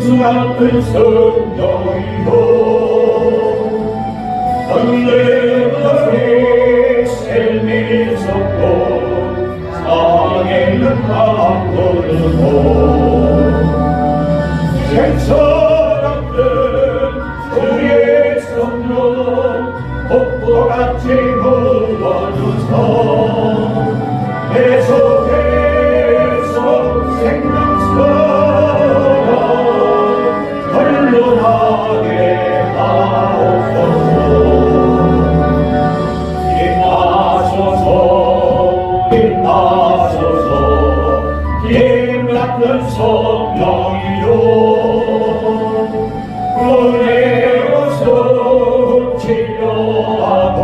주 같은 성령이여 언제부터 셀밀 섞고 사랑에는 바꾸고 생처럼 우리의 성령 복부같이 부어주소 내 속에서 생명처럼 흘러나게 하옵소서 임하소서 힘같은 성령이여 은혜로서 치료하고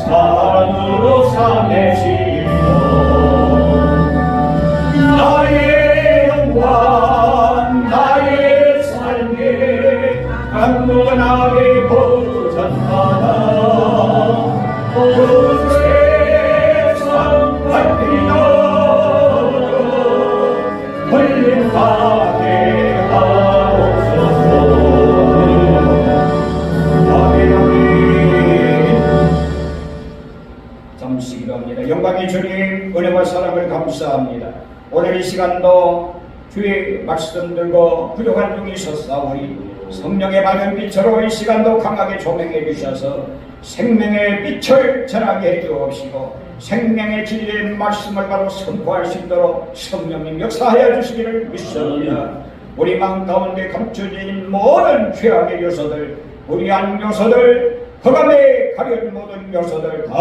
사랑으로 삼으시며 나의 영광 나의 삶에 강건하게 보전하라 그 세상 밝히는 흘림하게 하옵소서 잠시 기도합니다. 영광의 주님 은혜와 사랑을 감사합니다. 오늘 이 시간도 주의 말씀 들고 부족한 중이 있었사오니 성령의 밝은 빛으로 이 시간도 강하게 조명해 주셔서 생명의 빛을 전하게 해 주옵시고 생명의 진리의 말씀을 바로 선포할 수 있도록 성령님 역사하여 주시기를 믿습니다. 우리 마음 가운데 감춰진 모든 죄악의 요소들 우리 안 요소들 흑암에 가려진 모든 요소들 다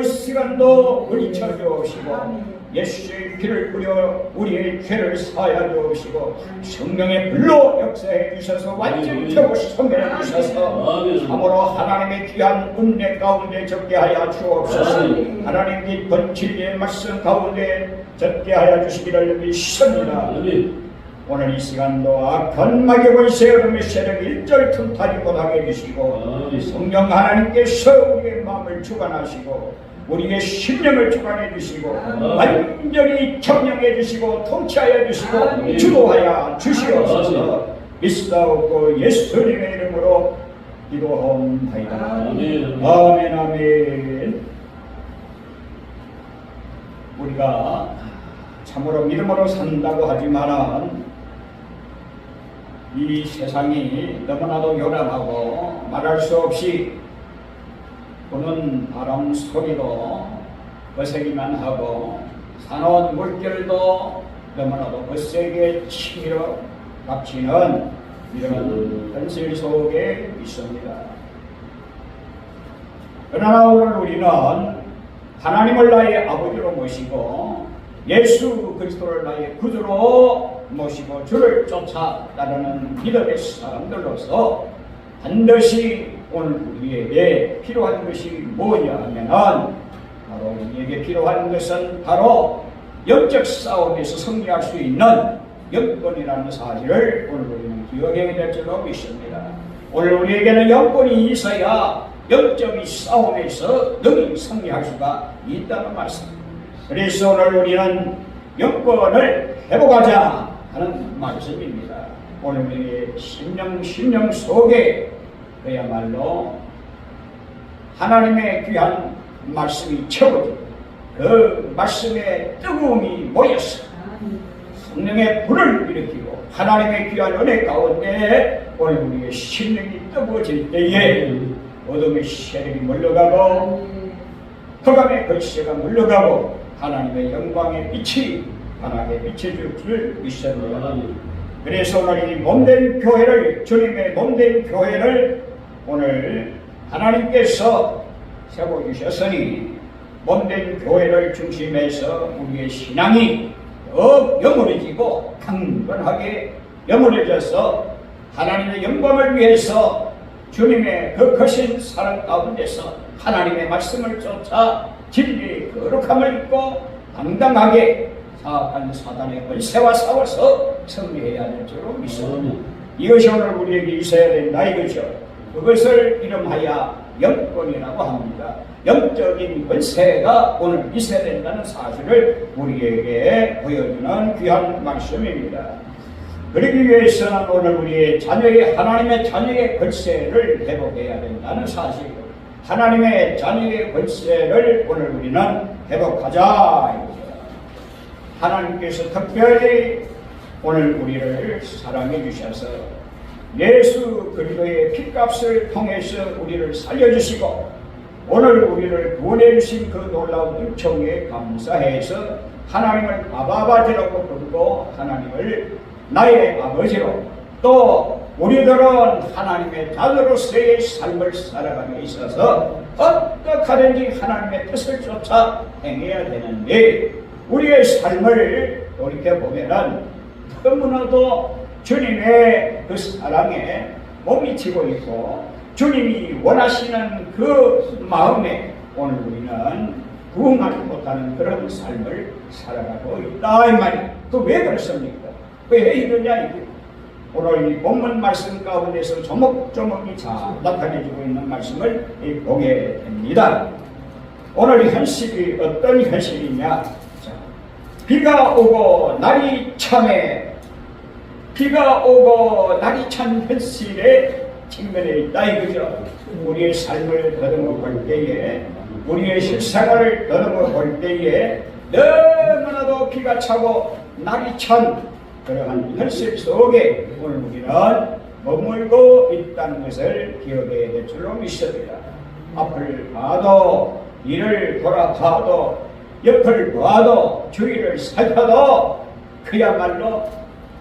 이 시간도 물리쳐 주옵시고 예수의 피를 뿌려 우리의 죄를 사하여 주옵시고 성령의 불로 역사해 주셔서 완전히 펴고 선별해 주셔서 참으로 하나님의 귀한 은혜 가운데 적게 하여 주옵소서. 하나님의 깊은 진리의 말씀 가운데 적게 하여 주시기를 믿습니다. 오늘 이 시간도 악한 마귀 권세 어둠의 세력 일절 틈타지 못하게 해주시고 성령 하나님께서 우리의 마음을 주관하시고 우리의 심령을 주관해 주시고 완전히 점령해 주시고 통치하여 주시고 주도하여 주시옵소서. 믿사옵고 예수님의 이름으로 기도하옵나이다. 아멘 아멘. 우리가 참으로 믿음으로 산다고 하지만 이 세상이 너무나도 요란하고 말할 수 없이 부는 바람 소리도 거세기만 하고 사나운 물결도 너무나도 거세게 치밀어 닥치는 이런 현실 속에 있습니다. 그러나 오늘 우리는 하나님을 나의 아버지로 모시고 예수 그리스도를 나의 구주로 모시고 주를 쫓아 따르는 믿음의 사람들로서 반드시 오늘 우리에게 필요한 것이 뭐냐 하면은 바로 우리에게 필요한 것은 바로 영적 싸움에서 승리할 수 있는 영권이라는 사실을 오늘 우리는 기억해야 될 줄로 믿습니다. 오늘 우리에게는 영권이 있어야 영적인 싸움에서 능히 승리할 수가 있다는 말씀입니다. 그래서 오늘 우리는 영권을 회복하자 하는 말씀입니다. 오늘 우리의 심령 속에 그야말로 하나님의 귀한 말씀이 채워지고 그 말씀의 뜨거움이 모여서 성령의 불을 일으키고 하나님의 귀한 은혜 가운데 오늘 우리의 심령이 뜨거워질 때에 어둠의 세력이 물러가고 흑암의 글씨가 물러가고 하나님의 영광의 빛이 환하게 비춰줄 줄 믿습니다. 그래서 오늘 이 몸된 교회를 주님의 몸된 교회를 오늘 하나님께서 세워주셨으니 몸된 교회를 중심해서 우리의 신앙이 더욱 영원해지고 강건하게 영원해져서 하나님의 영광을 위해서 주님의 그 거신 사랑 가운데서 하나님의 말씀을 쫓아 진리의 거룩함을 입고 당당하게 사악한 사단의 권세와 싸워서 승리해야 될 줄로 믿습니다. 이것이 오늘 우리에게 있어야 된다 이거죠. 그것을 이름하여 영권이라고 합니다. 영적인 권세가 오늘 있어야 된다는 사실을 우리에게 보여주는 귀한 말씀입니다. 그러기 위해서는 오늘 우리의 자녀의 하나님의 자녀의 권세를 회복해야 된다는 사실, 하나님의 자녀의 권세를 오늘 우리는 회복하자. 하나님께서 특별히 오늘 우리를 사랑해 주셔서 예수 그리스도의 피값을 통해서 우리를 살려주시고 오늘 우리를 구원해 주신 그 놀라운 은총에 감사해서 하나님을 아바아버지라고 부르고 하나님을 나의 아버지로, 또 우리들은 하나님의 자녀로서의 삶을 살아가며 있어서 어떻게 하든지 하나님의 뜻을 쫓아 행해야 되는데, 우리의 삶을 돌이켜보면은 너무나도 주님의 그 사랑에 못 미치고 있고 주님이 원하시는 그 마음에 오늘 우리는 부응하지 못하는 그런 삶을 살아가고 있다 이 말이에요. 그 왜 그렇습니까? 왜 이러냐 이게. 오늘 이 본문 말씀 가운데서 조목조목이 잘 나타내주고 있는 말씀을 보게 됩니다. 오늘 현실이 어떤 현실이냐. 자, 비가 오고 날이 참에, 비가 오고 날이 찬 현실에 직면해 있다 이거죠. 우리의 삶을 더듬어 볼 때에, 우리의 실생활을 더듬어 볼 때에 너무나도 비가 차고 날이 찬 그러한 현실 속에 오늘 우리는 머물고 있다는 것을 기억해야 될 줄로 믿습니다. 앞을 봐도, 이를 돌아봐도, 옆을 봐도, 주위를 살펴도 그야말로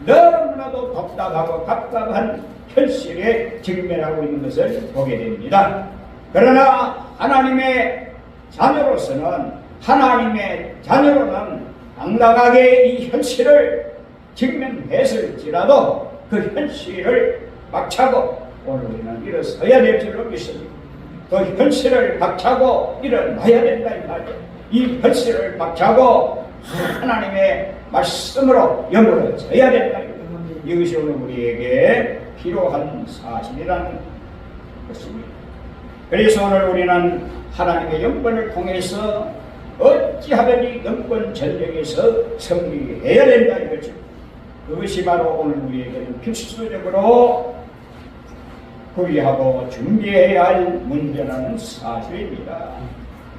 너무나도 답답하고 갑갑한 현실에 직면하고 있는 것을 보게 됩니다. 그러나 하나님의 자녀로서는, 하나님의 자녀로는 당당하게 이 현실을 직면했을지라도 그 현실을 박차고 오늘 우리는 일어서야 될 줄로 믿습니다. 그 현실을 박차고 일어나야 된다 이 말이에요. 이 현실을 박차고 하나님의 말씀으로 연결해야 된다. 이것이 오늘 우리에게 필요한 사실이라는 것입니다. 그래서 오늘 우리는 하나님의 영권을 통해서 어찌하든지 영권 전쟁에서 승리해야 된다 이거죠. 그것이 바로 오늘 우리에게는 필수적으로 구비하고 준비해야 할 문제라는 사실입니다.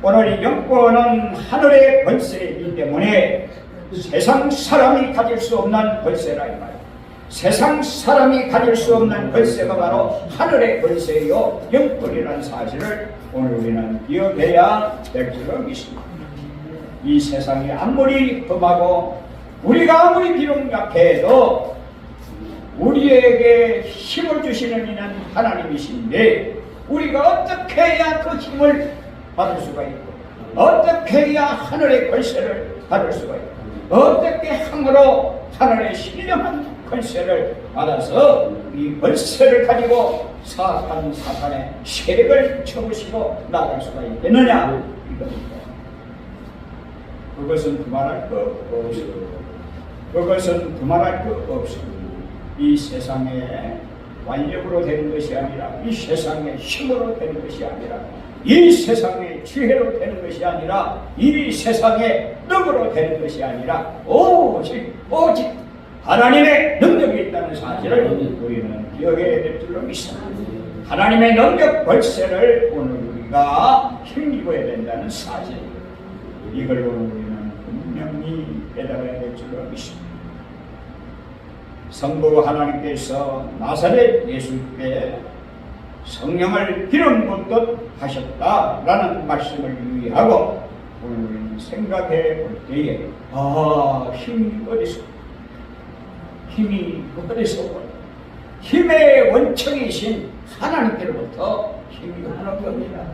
오늘 이 영권은 하늘의 권세이기 때문에 세상 사람이 가질 수 없는 권세라 이 말이에요. 세상 사람이 가질 수 없는 권세가 바로 하늘의 권세요 영권이라는 사실을 오늘 우리는 기억해야 될 줄로 믿습니다. 이 세상이 아무리 험하고 우리가 아무리 비록 약해도 우리에게 힘을 주시는 이는 하나님이신데, 우리가 어떻게 해야 그 힘을 받을 수가 있고, 어떻게 해야 하늘의 권세를 받을 수가 있고, 어떻게 함으로 하늘의 신령한 권세를 받아서 이 권세를 가지고 사탄의 세력을 쳐부시고 나갈 수가 있겠느냐 이겁니다. 그것은 그만할 것 없습니다. 그것은 그만할 것 없습니다. 이 세상의 완력으로 되는 것이 아니라, 이 세상의 힘으로 되는 것이 아니라, 이 세상의 지혜로 되는 것이 아니라, 이 세상의 능으로 되는 것이 아니라 오직 하나님의 능력이 있다는 사실을 우리는 기억해야 될 줄로 믿습니다. 하나님의 능력 권세를 오늘 우리가 힘입어야 된다는 사실, 이걸 오늘 우리는 분명히 깨달아야 될 줄로 믿습니다. 성부 하나님께서 나사렛 예수께 성령을 기름 붓듯 하셨다라는 말씀을 유의하고 오늘 우리는 생각해 볼 때에 힘이 어디서 힘의 원청이신 하나님께로부터 힘이 오는 겁니다.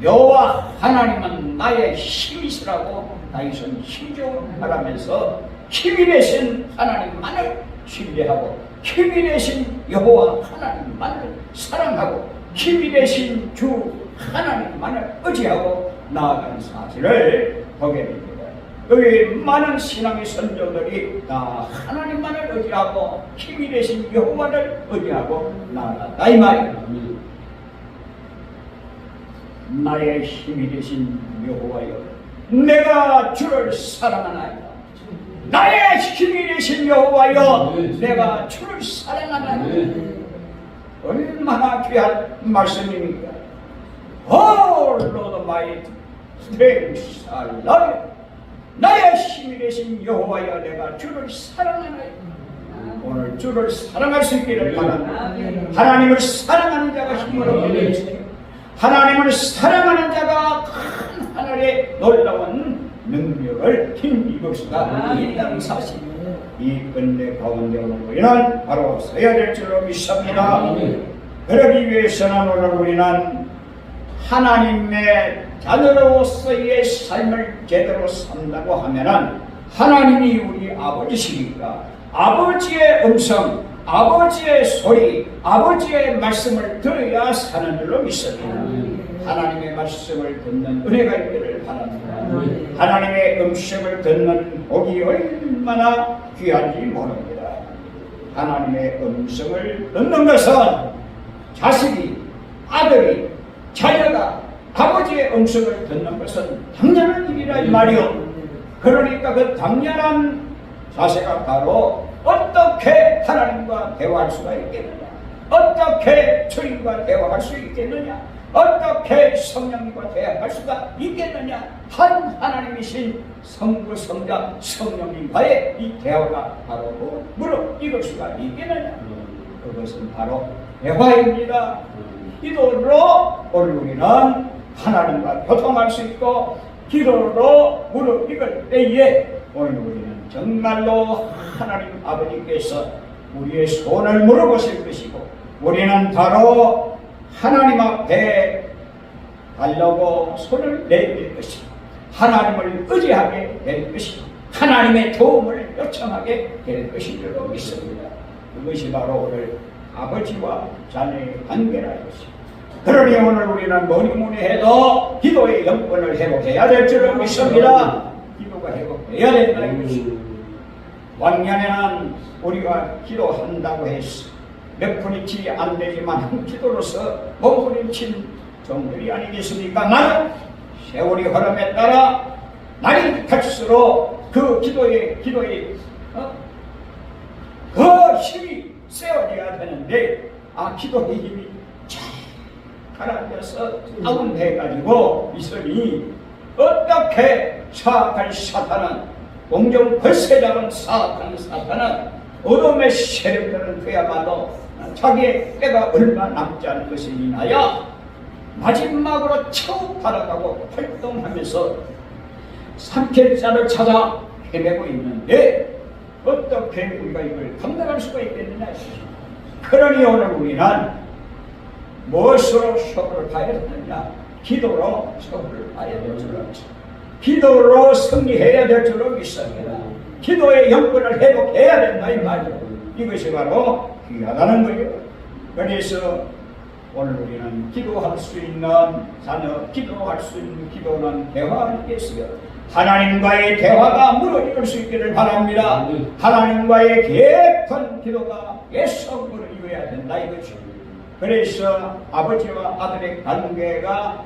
여호와 하나님은 나의 힘이시라고 다윗은 힘적으로 말하면서 힘이 되신 하나님만을 신뢰하고, 힘이 되신 여호와 하나님만을 사랑하고, 힘이 되신 주 하나님만을 의지하고 나아가는 사실을 보게 됩니다. 여기 많은 신앙의 선조들이 다 하나님만을 의지하고 힘이 되신 여호와를 의지하고 나아갔다 이 말이에요. 나의 힘이 되신 여호와여, 내가 주를 사랑하나이다. 나의 힘이 되신 여호와여 내가 주를 사랑하나니. 얼마나 귀한 말씀입니까? Oh Lord my strength, I love you. 나의 힘이 되신 여호와여 내가 주를 사랑하나니. 오늘 주를 사랑할 수 있기를 바랍니다. 하나님을 사랑하는 자가 힘을 얻게 되시며 하나님을 사랑하는 자가 큰 하늘의 놀라운 능력을 힘입을 수가 있다는 사실, 이 은혜 가운데 오는 바로 서야 될 줄로 믿습니다. 그러기 위해서는 오늘 우리는 하나님의 자녀로서의 삶을 제대로 산다고 하면은 하나님이 우리 아버지시니까 아버지의 음성, 아버지의 소리, 아버지의 말씀을 들어야 사는 줄로 믿습니다. 하나님의 말씀을 듣는 은혜가 있기를 바랍니다. 하나님의 음성을 듣는 복이 얼마나 귀한지 모릅니다. 하나님의 음성을 듣는 것은 자식이, 아들이, 자녀가 아버지의 음성을 듣는 것은 당연한 일이라 이 말이요. 그러니까 그 당연한 자세가 바로 어떻게 하나님과 대화할 수가 있겠느냐, 어떻게 주님과 대화할 수 있겠느냐, 어떻게 성령님과 대화할 수가 있겠느냐, 한 하나님이신 성부, 성자, 성령님과의 이 대화가 바로 무릇 이룰 수가 있겠느냐. 그것은 바로 대화입니다. 기도로 오늘 우리는 하나님과 교통할 수 있고, 기도로 무릎 이걸 때에 오늘 우리는 정말로 하나님 아버지께서 우리의 소원을 물어보실 것이고, 우리는 바로 하나님 앞에 가려고 손을 내밀 것이고, 하나님을 의지하게 될 것이고, 하나님의 도움을 요청하게 될 것인 줄로 믿습니다. 그것이 바로 오늘 아버지와 자녀의 관계라 이것입니다. 그러니 오늘 우리는 뭐니 해도 기도의 영권을 회복해야 될 줄로 믿습니다. 기도가 회복해야 된다 이것입니다. 왕년에는 우리가 기도한다고 해서 몇 분이치 안 되지만 기도로서 몸부림친 종들이 아니겠습니까? 나는 세월이 흐름에 따라 날이 갈수록 그 기도의 그 힘이 세워져야 되는데, 기도의 힘이 쫙 가라앉아서 다운해가지고 있으니 어떻게 사악한 사탄은, 공정 벌새잡은 사악한 사탄은, 어둠의 세력들은 그야말로 자기의 때가 얼마 남지 않은 것을 인하여 마지막으로 처음 바라가고 활동하면서 삼킬자를 찾아 헤매고 있는데 어떻게 우리가 이걸 감당할 수가 있겠느냐. 그러니 오늘 우리는 무엇으로 쇼를 봐야 되느냐? 기도로 쇼를 봐야 될 줄로 믿습니다. 기도로 승리해야 될 줄로 믿습니다. 기도의 영권을 회복해야 된다 이 말이에요. 이것이 바로 귀하다는 거예요. 그래서 오늘 우리는 기도할 수 있는 자녀, 기도할 수 있는 기도는 대화 아니겠어요? 하나님과의 대화가 무너질 수 있기를 바랍니다. 하나님과의 깊은 기도가 계속 무너져야 된다 이거죠. 그래서 아버지와 아들의 관계가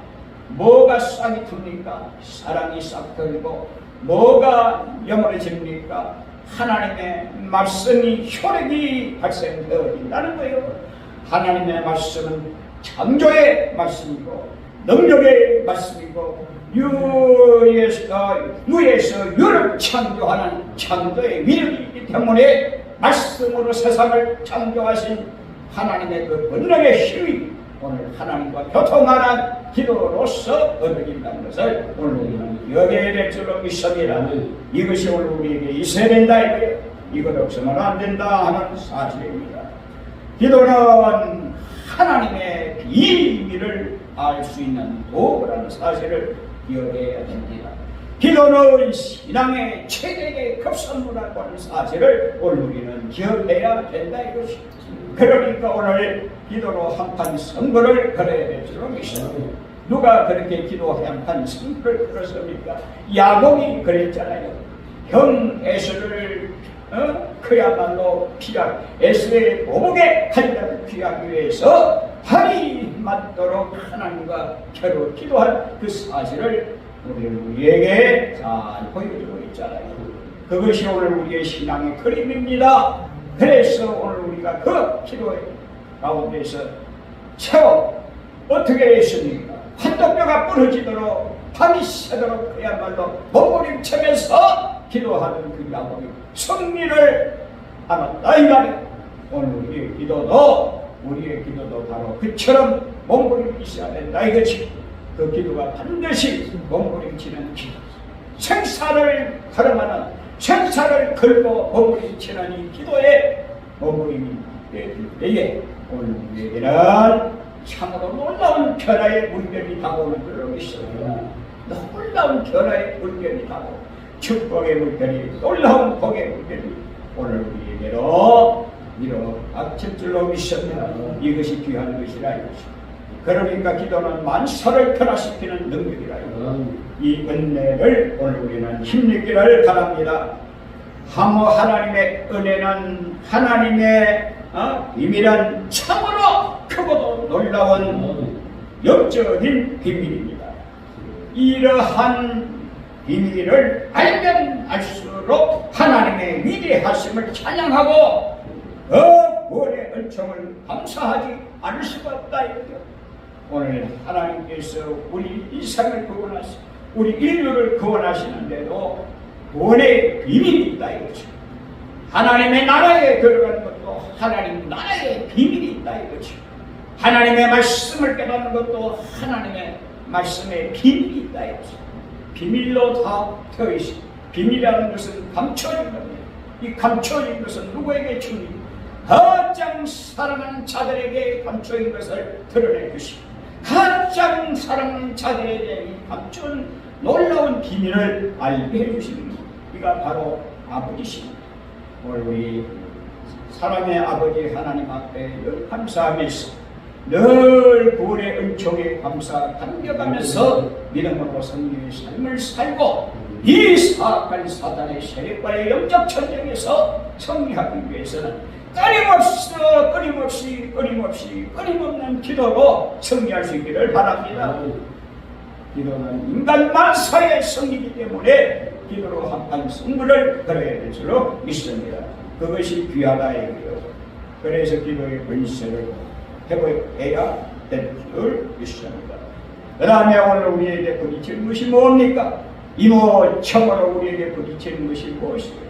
뭐가 싹이 틉니까? 사랑이 싹 들고 뭐가 영원해집니까? 하나님의 말씀이 효력이 발생되어진다는 거예요. 하나님의 말씀은 창조의 말씀이고 능력의 말씀이고 유에서 유를 창조하는 창조의 위력이 있기 때문에 말씀으로 세상을 창조하신 하나님의 그 권능의 힘이 오늘 하나님과 교통하는 기도로서 얻어진다는 것을 오늘 우리는 기억해야 될 줄로 믿습니다. 이것이 오늘 우리에게 있어야 된다 이거예요. 이것 없으면 안 된다 하는 사실입니다. 기도는 하나님의 비밀을 알 수 있는 도구라는 사실을 기억해야 됩니다. 기도는 신앙의 최대의 급선무라고 하는 사실을 오늘 우리는 기억해야 된다 이것이. 그러니까 오늘 기도로 한판 선거를 걸어야 될 줄로 믿습니다. 누가 그렇게 기도 한판 선거를 걸었습니까? 야곱이 그랬잖아요. 형 에서를 그야말로 에서의 보복에 칼날을 피하기 위해서 발이 맞도록 하나님과 겨루 기도한 그 사실을 우리에게 잘 보여주고 있잖아요. 그것이 오늘 우리의 신앙의 그림입니다. 그래서 오늘 우리가 그 기도의 가운데서 채워 어떻게 했습니까? 환도뼈가 부러지도록 밤이 새도록 그야말로 몸부림치면서 기도하는 그 야곱이 승리를 알았다 이 말이에요. 오늘 우리의 기도도 바로 그처럼 몸부림치셔야 된다 이거지. 그 기도가 반드시 몸부림치는 기도, 생사를 걸어가는, 생사를 걸고 몸부림치는 이 기도에 몸부림이 될 때에 오늘 우리에게는 참으로 놀라운 변화의 물결이 다가오는 줄로 믿습니다. 놀라운 변화의 물결이 다가오고 축복의 물결이, 놀라운 복의 물결이 오늘 우리에게로 밀어닥칠 줄로 믿습니다. 이것이 귀한 것이라 이것입니다. 그러니까 기도는 만사를 변화시키는 능력이라 이 은혜를 오늘 우리는 힘내기를 바랍니다. 하나님의 은혜는 하나님의 비밀은 참으로 크고도 놀라운 영적인 비밀입니다. 이러한 비밀을 알면 알수록 하나님의 위대하심을 찬양하고 그 구원의 은총을 감사하지 않을 수가 없다 이거죠. 오늘 하나님께서 우리 이상을 구원하시고 우리 인류를 구원하시는데도 구원의 비밀이 있다 이거죠. 하나님의 나라에 들어가는 것도 하나님 나라의 비밀이 있다 이거죠. 하나님의 말씀을 깨닫는 것도 하나님의 말씀의 비밀이 있다 이거죠. 비밀로 다 되어 있습니다. 비밀이라는 것은 감춰진 겁니다. 이 감춰진 것은 누구에게 줍니까? 가장 사랑하는 자들에게 감춰진 것을 드러내 주시고 가장 사랑하는 자들에게 이 감춘 놀라운 비밀을 알게 해주시는 것, 이가 바로 아버지십니다. 오늘 우리 사랑의 아버지 하나님 앞에 늘 감사하면서 늘 구원의 은총에 감격하면서 믿음으로 성령의 삶을 살고 이 사악한 사단의 세력과의 영적 전쟁에서 승리하기 위해서는 끊임없는 기도로 승리할 수 있기를 바랍니다. 기도는 인간 만사의 승리이기 때문에 기도로 한판 승부를 걸어야 될 줄로 믿습니다. 그것이 귀하다 이거예요. 그래서 기도의 본세를 회복해야 될 줄 믿습니다. 그 다음에 오늘 우리에게 부딪히는 것이 뭡니까? 이모처럼으로 우리에게 부딪히는 것이 무엇이에요?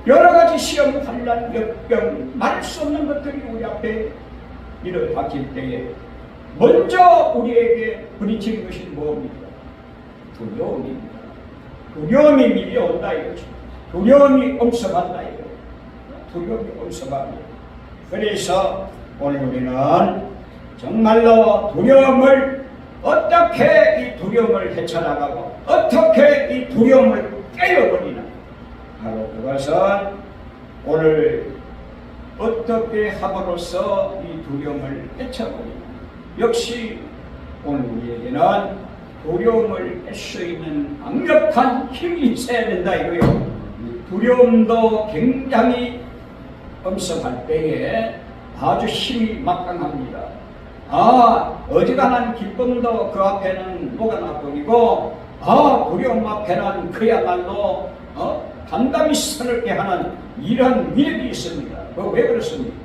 여러가지 시험, 환난, 역병, 말할 수 없는 것들이 우리 앞에 일어닥칠 때에 먼저 우리에게 부딪히는 것이 뭡니까? 두려움입니다. 두려움이 밀려온다 이거죠. 두려움이 엄습한다 이거죠. 두려움이 엄습합니다. 그래서 오늘 우리는 정말로 두려움을 어떻게 이 두려움을 헤쳐나가고 어떻게 이 두려움을 깨어버리나, 바로 그것은 오늘 어떻게 함으로써 이 두려움을 헤쳐버리나, 역시 오늘 우리에게는 두려움을 할 수 있는 강력한 힘이 있어야 된다 이거요. 두려움도 굉장히 엄습할 때에 아주 힘이 막강합니다. 어지간한 기쁨도 그 앞에는 뭐가 나뿐이고, 두려움 앞에는 그야말로 담담히 서늘게 하는 이런 위력이 있습니다. 왜 그렇습니까?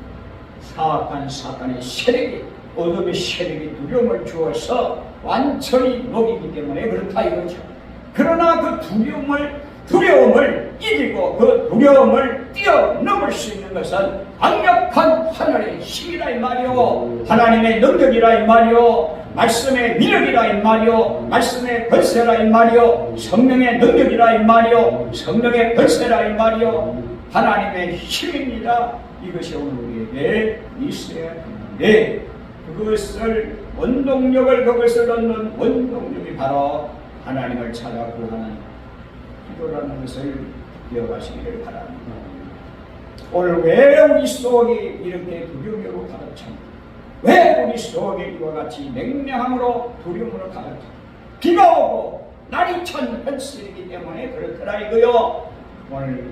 사악한 사탄의 세력이, 어둠의 세력이 두려움을 주어서 완전히 녹이기 때문에 그렇다 이거죠. 그러나 그 두려움을 이기고 그 두려움을 뛰어넘을 수 있는 것은 강력한 하늘의 힘이라 이 말이요, 하나님의 능력이라 이 말이요, 말씀의 위력이라 이 말이요, 말씀의 권세라 이 말이요, 성령의 능력이라 이 말이요, 성령의 권세라 이 말이요, 하나님의 힘입니다. 이것이 오늘 우리에게 있어야 하는데, 그것을 얻는 원동력이 바로 하나님을 찾아 구하는 기도라는 것을 기억하시기를 바랍니다. 오늘 왜 우리 속에 이렇게 두려움으로 가득 찹니까? 왜 우리 속에 이와 같이 맹명함으로 두려움으로 가득 찹니까? 비가 오고 날이 찬 현실이기 때문에 그렇더라 이거요. 오늘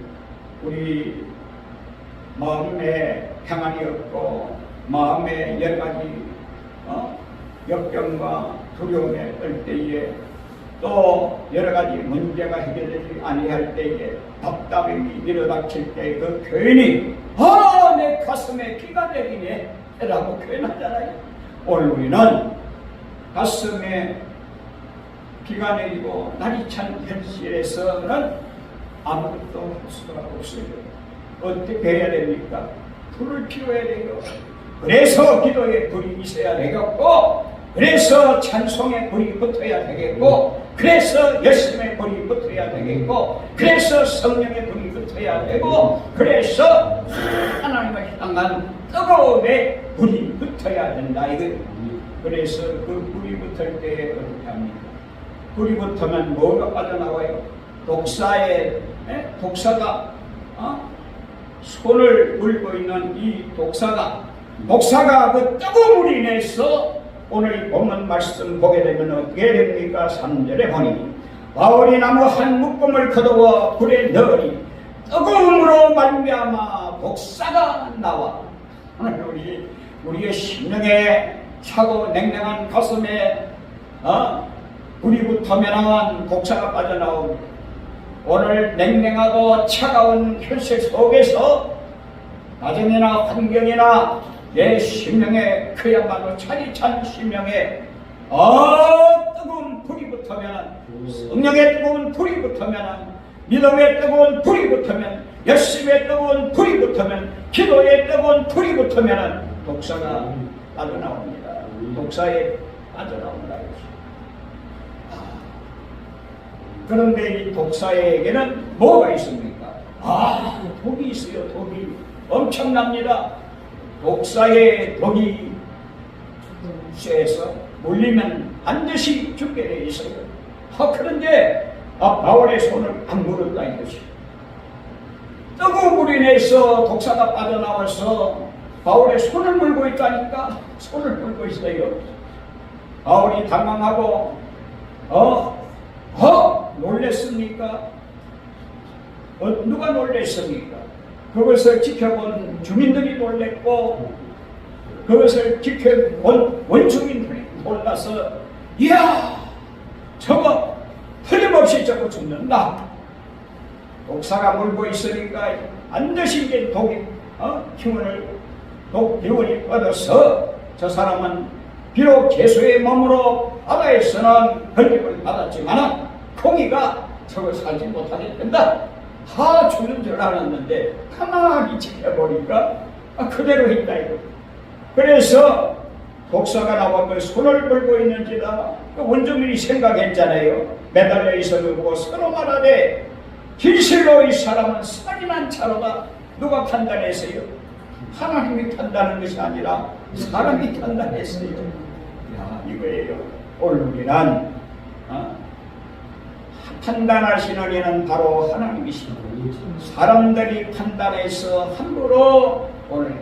우리 마음에 평안이 없고 마음에 여러 가지 역경과 두려움에 떨 때에 또 여러 가지 문제가 해결되지 아니할 때에 답답함이 밀어닥칠 때 그 교인이 내 가슴에 피가 내리네 라고 표현하잖아요. 오늘 우리는 가슴에 비가 내리고 날이 찬 현실에서는 아무것도 할 수가 없어요. 어떻게 해야 됩니까? 불을 피워야 돼요. 그래서 기도에 불이 있어야 되겠고, 그래서 찬송에 불이 붙어야 되겠고, 그래서 열심에 불이 붙어야 되겠고, 그래서 성령의 불이 붙어야 되고, 그래서 하나님을 향한 뜨거움에 불이 붙어야 된다 이거예요. 그래서 그 불이 붙을 때 어떻게 합니까? 불이 붙으면 뭐가 빠져나와요? 독사가 손을 물고 있는 이 독사가 그 뜨거운 물이 인해서 오늘 이 본문 말씀 보게 되면 어떻게 됩니까? 3절에 보니 바울이 나무 한 묶음을 거두어 불에 넣으니 뜨거움으로 말미암아 독사가 나와. 우리의 심령에 차고 냉랭한 가슴에 불이 붙으면 독사가 빠져나옵니다. 오늘 냉랭하고 차가운 현실 속에서 가정이나 환경이나 내 심령에 그야말로 찬이 찬 심령에 뜨거운 불이 붙으면, 성령의 뜨거운 불이 붙으면, 믿음의 뜨거운 불이 붙으면, 열심의 뜨거운 불이 붙으면, 기도의 뜨거운 불이 붙으면 독사가 빠져나옵니다. 독사에 빠져나온다. 그런데 이 독사에게는 뭐가 있습니까? 독이 있어요. 독이 엄청납니다. 독사의 독이 쇠에서 물리면 반드시 죽게 되어 있어요. 그런데 바울의 손을 안 물었다 이것이. 뜨거운 물이 인해서 독사가 빠져나와서 바울의 손을 물고 있다니까. 손을 물고 있어요. 바울이 당황하고 놀랬습니까? 누가 놀랬습니까? 그것을 지켜본 주민들이 놀랬고, 그것을 지켜본 원주민들이 놀라서, 이야, 저거 틀림없이 저거 죽는다. 독사가 물고 있으니까 반드시 이제 독이 기운이 뻗어서 저 사람은 비록 죄수의 몸으로 바다에서는 벌림을 받았지만 공의가 저걸 살지 못하게 된다. 죽는 줄 알았는데 가만히 지켜보니까 그대로 있다 이거. 그래서 독사가 나와 그 손을 물고 있는지다. 그 원주민이 생각했잖아요. 매달려 있어 보고 서로 말하되 진실로 이 사람은 살인한 차로다. 누가 판단했어요? 하나님이 판단하는 것이 아니라 사람이 판단했어요. 이거예요. 오늘 우리는 판단하시는 이는 바로 하나님이시고, 사람들이 판단해서 함부로 오늘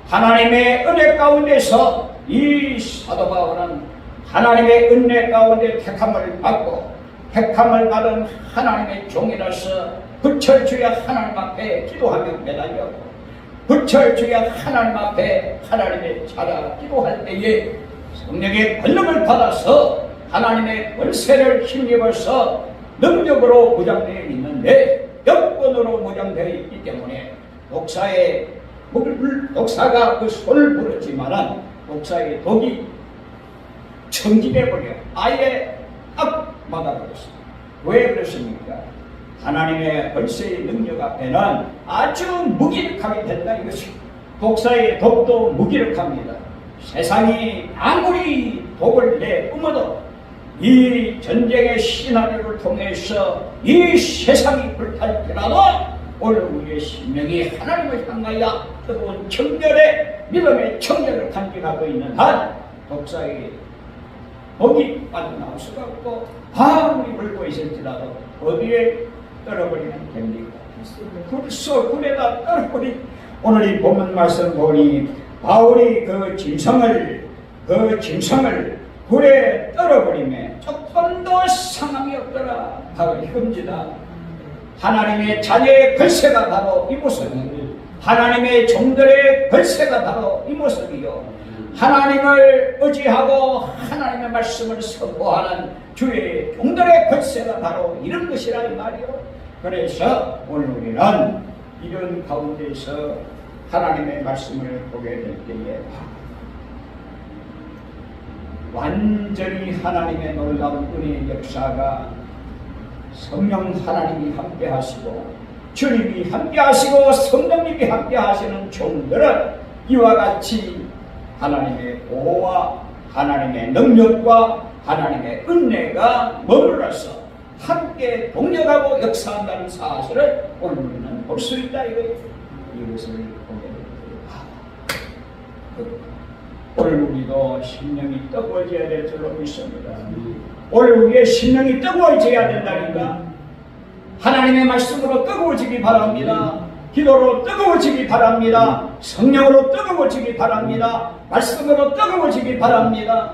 하나님의 은혜 가운데서 이 사도 바울은 하나님의 은혜 가운데 택함을 받고 택함을 받은 하나님의 종이라서 부철주야 하나님 앞에 기도하며 매달렸고, 부철주야 하나님 앞에 하나님의 자라 기도할 때에 성령의 권능을 받아서 하나님의 권세를 힘입어서 능력으로 무장되어 있는데 여권으로 무장되어 있기 때문에 독사가 그 손을 물었지만은 독사의 독이 청진해버려 아예 딱 막아버렸습니다. 왜 그렇습니까? 하나님의 권세의 능력 앞에는 아주 무기력하게 된다 이것이. 독사의 독도 무기력합니다. 세상이 아무리 독을 내뿜어도 이 전쟁의 시나리오를 통해서 이 세상이 불탈지라도 오늘 우리의 심령이 하나님을 향하여 뜨거운 청결의 믿음의 청결을 간직하고 있는 한 독사의 독이 빠져나올 수가 없고 아무리 물고 있을지라도 어디에 떨어버리면 됩니까? 굴에다 떨어버리. 오늘 이 본문 말씀 보니 바울이 그 짐승을 굴에 떨어버리며 조금도 상함이 없더라. 바로 흠지다. 하나님의 자녀의 권세가 바로 이 모습이요. 하나님의 종들의 권세가 바로 이 모습이요. 하나님을 의지하고 하나님의 말씀을 선포하는 주의 종들의 권세가 바로 이런 것이라 이 말이요. 그래서 오늘 우리는 이런 가운데서 하나님의 말씀을 보게 될 때에 완전히 하나님의 놀라운 은혜의 역사가 성령 하나님이 함께 하시고 주님이 함께 하시고 성령님이 함께 하시는 종들은 이와 같이 하나님의 보호와 하나님의 능력과 하나님의 은혜가 머물러서 함께 동력하고 역사한다는 사실을 오늘 우리는 볼 수 있다 이거예요. 이것을 보게 됩니다. 오늘 우리도 심령이 뜨거워져야 될 줄로 믿습니다. 오늘 우리의 심령이 뜨거워져야 된다니까. 하나님의 말씀으로 뜨거워지기 바랍니다. 기도로 뜨거워지기 바랍니다. 성령으로 뜨거워지기 바랍니다. 말씀으로 뜨거워지기 바랍니다.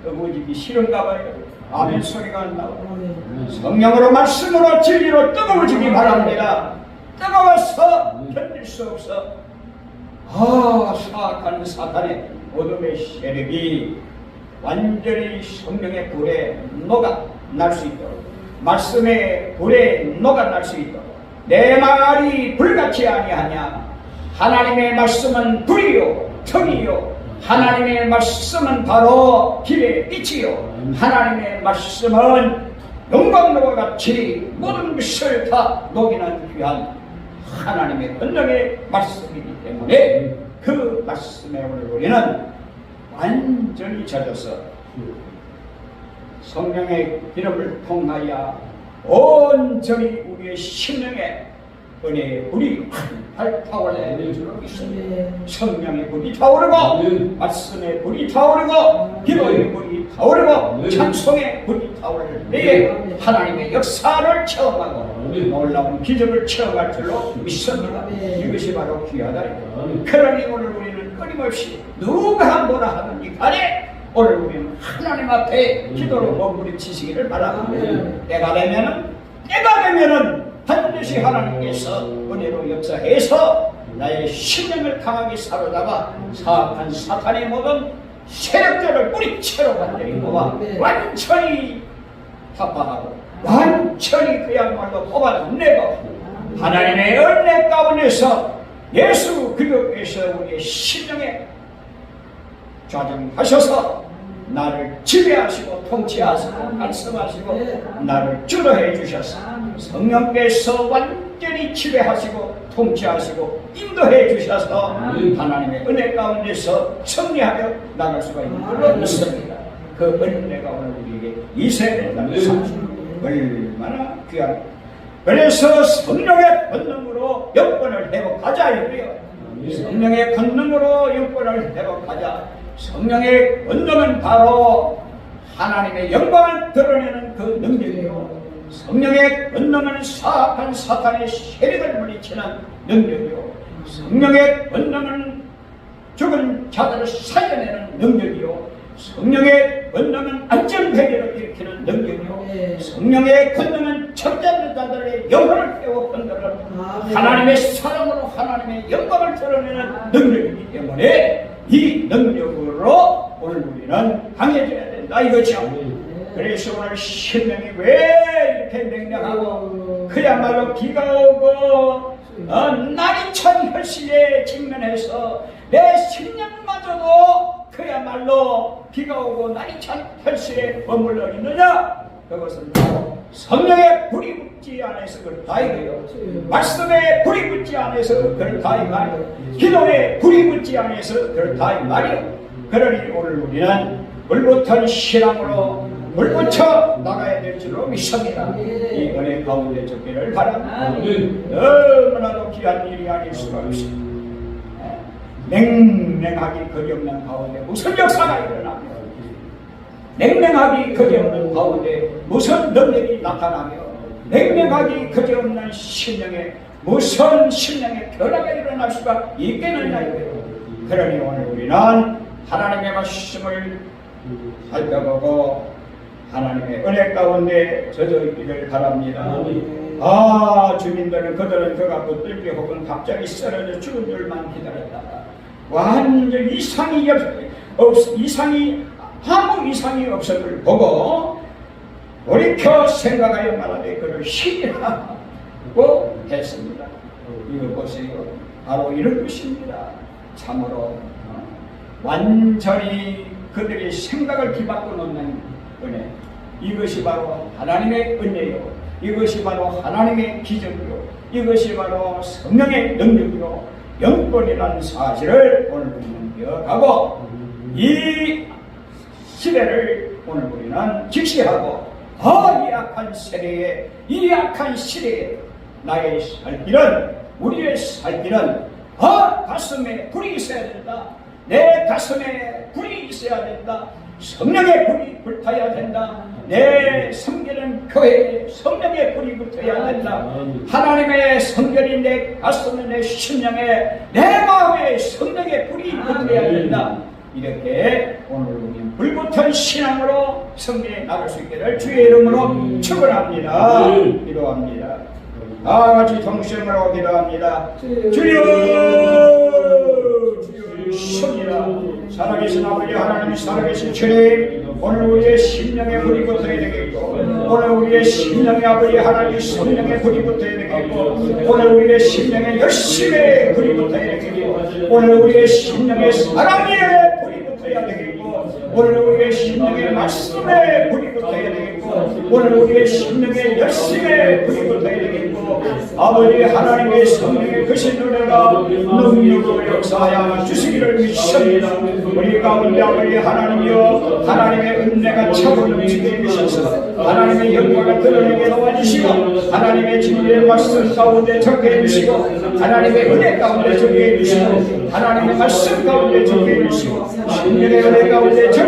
뜨거워지기 싫은가 봐요. 아멘 소리가 안 나오고. 성령으로 말씀으로 진리로 뜨거워지기 바랍니다. 뜨거워서 견딜 수 없어. 사악한 사탄의 어둠의 세력이 완전히 성령의 불에 녹아날 수 있도록, 말씀의 불에 녹아날 수 있도록, 내 말이 불같이 아니하냐. 하나님의 말씀은 불이요 정이요, 하나님의 말씀은 바로 길의 빛이요, 하나님의 말씀은 영광로와 같이 모든 것을 다 녹이는 귀한 하나님의 권능의 말씀이기 때문에 그 말씀에 오늘 우리는 완전히 젖어서 성령의 기름을 통하여 온전히 우리의 심령에 은혜의 불이 활 타올라야 될 줄로 믿습니다. 성령의 불이 타오르고 말씀의 불이 타오르고 기도의 불이 타오르고 찬송의 불이 타오를 때에 하나님의 역사를 체험하고 놀라운 기적을 체험할 줄로 믿습니다. 이것이 바로 귀하다. 그러니 오늘 우리는 끊임없이 누가 뭐라 하든지 간에 오늘 우리는 하나님 앞에 기도로 몸부림치시기를 바랍니다. 때가 되면은 반드시 하나님께서 은혜로 역사해서 나의 심령을 강하게 사로잡아 사악한 사탄의 모든 세력들을 뿌리채로 완전히 뽑아 완전히 타파하고 완전히 그야말로 뽑아내고 하나님의 은혜 가운데서 예수 그리스도께서 우리의 심령에 좌정하셔서 나를 지배하시고 통치하시고 말씀하시고 나를 주도해 주셔서 성령께서 완전히 지배하시고 통치하시고 인도해 주셔서 하나님의 은혜 가운데서 승리하며 나갈 수가 있는 줄로 믿습니다. 그 은혜가 오늘 우리에게 있어야 된다는 사실 얼마나 귀하고, 그래서 성령의 권능으로 영권을 회복하자 이거예요. 성령의 권능으로 영권을 회복하자. 성령의 권능은 바로 하나님의 영광을 드러내는 그 능력이요, 성령의 권능은 사악한 사탄의 세력을 물리치는 능력이요, 성령의 권능은 죽은 자들을 살려내는 능력이요, 성령의 권능은 안전회개를 일으키는 능력이요, 성령의 권능은 잠자는 자들의 영혼을 깨워 건드는 하나님의 사랑으로 하나님의 영광을 드러내는 능력이기 때문에 이 능력으로 오늘 우리는 강해져야 된다 이거죠. 그래서 오늘 심령이 왜 이렇게 맹랑하고 그야말로 비가 오고 날이 찬 현실에 직면해서 내 심령마저도 그야말로 비가 오고 날이 찬 현실에 머물러 있느냐? 그것은 바로 성령의 불이 붙지 않아서 그렇다 이거예요. 말씀에 불이 붙지 않아서 그렇다 이 말이에요. 기도에 불이 붙지 않아서 그렇다 이 말이에요. 그러니 오늘 우리는 물붙은 신앙으로 물붙여 나가야 될 줄로 믿습니다. 이 은혜 가운데 적기를 바랍니다. 너무나도 귀한 일이 아닐 수가 없습니다. 냉랭하기 거리없는 가운데 무슨 역사가 일어나며, 냉랭하기 거리없는 가운데 무슨 능력이 나타나며, 냉랭하기 거리없는 심령에 무슨 심령의 변화가 일어날 수가 있겠느냐 이거예요. 그러니 오늘 우리는 하나님의 말씀을 살펴보고 하나님의 은혜 가운데 젖어 있기를 바랍니다. 주민들은 그들은 그가 붙들기 혹은 갑자기 쓰러져 죽은 줄만 기다렸다가 완전 아무 이상이 없음을 보고 돌이켜 생각하여 말하되 그를 시기하고 했습니다. 이거 보세요. 바로 이런 것입니다. 참으로 완전히 그들의 생각을 뒤바꿔 놓는 은혜. 이것이 바로 하나님의 은혜요. 이것이 바로 하나님의 기적이요. 이것이 바로 성령의 능력이요. 영권이라는 사실을 오늘 우리는 기억하고 이 시대를 오늘 우리는 직시하고 이 약한 시대에 나의 살 길은 우리의 살 길은 가슴에 불이 있어야 된다. 내 가슴에 불이 있어야 된다. 성령의 불이 불타야 된다. 내 성결은 교회에 성령의 불이 붙어야 된다. 하나님의 성결이 내 가슴에 내 심령에 내 마음에 성령의 불이 붙어야 된다. 이렇게 오늘 우리는 불붙은 신앙으로 승리해 나갈 수 있기를 주의 이름으로 축원합니다. 기도합니다. 다 같이 동심으로 기도합니다. 주여 주십니다. 살아계신 아버지 하나님, 살아계신 주님, 오늘 우리의 심령에 불이 붙어야 되겠고, 오늘 우리의 심령에 아버지 하나님 성령의 불이 붙어야 되겠고, 오늘 우리의 심령에 열심의 불이 붙어야 되겠고, 오늘 우리의 심령에 사랑의 불이 붙어야 되겠고, 오늘 우리의 심령에 말씀의 불이 붙어야 되겠고, 오늘 우리의 심령에 열심의 불이 붙어야 되겠고, 아버지 하나님의 성령의 크신 은혜가 능력으로 역사하여 주시기를 믿습니다. 우리 가운데 아버지 하나님이여, 하나님의 은혜가 차고 넘치게 해주셔서 하나님의 영광을 드러내게 도와주시고, 하나님의 진리의 말씀 가운데 적게 해주시고, 하나님의 은혜 가운데 적게 해주시고, 하나님의 말씀 가운데 적게 해주시고, 신령의 은혜 가운데 적게